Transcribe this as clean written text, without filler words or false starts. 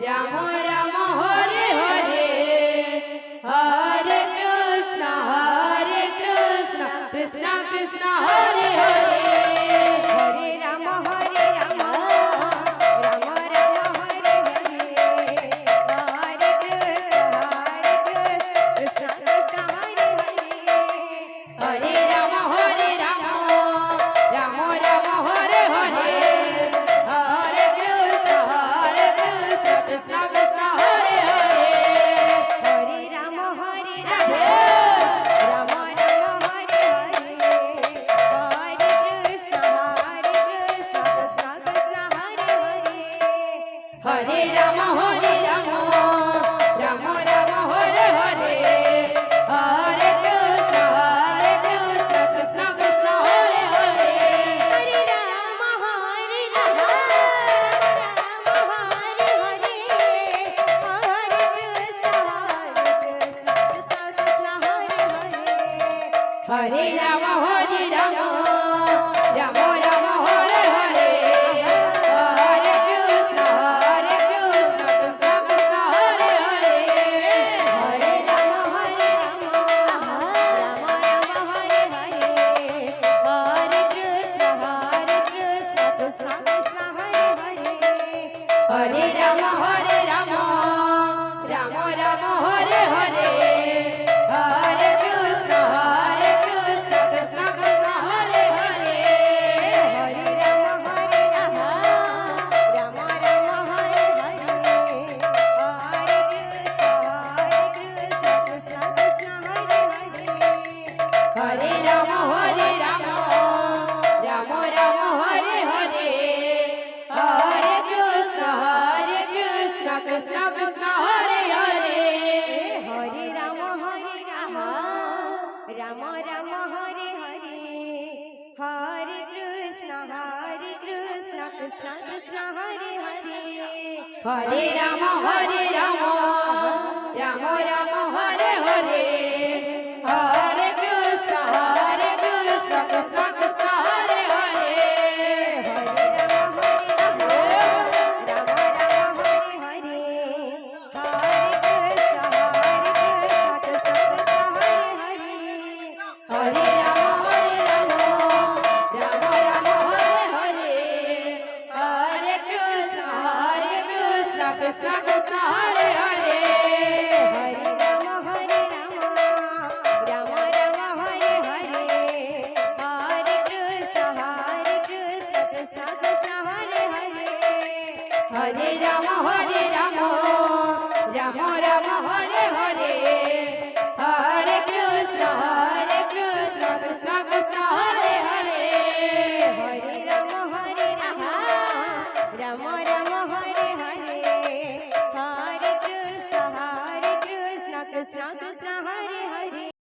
Ram Ram Hare Hare Hare Krishna Krishna Krishna Hare Hare Hare Ram Ram Ram Hare Hare Hare Krishna Krishna Krishna Hare Hare Hare Ram Ram Ram Hare Hare Hare Krishna Krishna Krishna Hare Hare Hare Ram Ram Ram Ram Hare Hare Hare Krishna Krishna Krishna Hare Hare Hare Ram Ram Ram Hare Hare Hare Krishna Krishna Krishna Hare Hare Hare Ram Hare Ram Ram Hare Hare Hare Krishna Krishna Krishna Hare Hare Hare Ram Ram Ram Hare Hare Hare Krishna Krishna Krishna Hare Hare Hare Ram Ram Ram Hare Hare Hare Krishna Krishna Krishna Hare Hare Hare Ram Ram Ram Hare Hare Hare Krishna Krishna Krishna Hare Hare Hare Ram Ram Ram Hare Hare Hare Krishna Krishna Krishna Hare Hare Hare Ram Ram Ram Hare Hare Hare Krishna Krishna Krishna Hare Hare Hare Ram Ram Ram Hare Hare Hare Krishna Krishna Krishna Hare Hare Hare Ram Ram Ram Hare Hare Hare Krishna Krishna Krishna Hare Hare Hare Ram Ram Ram Hare Hare Hare Krishna Krishna Krishna Hare Hare Hare Ram Ram Hare Hare Hare Krishna Krishna Krishna Hare Hare Hare Ram Ram Ram Hare Hare Hare Krishna Krishna Krishna Hare Hare Hare Ram Ram Hare Hare Hare Krishna Krishna Krishna Hare Hare Hare Ram Ram Ram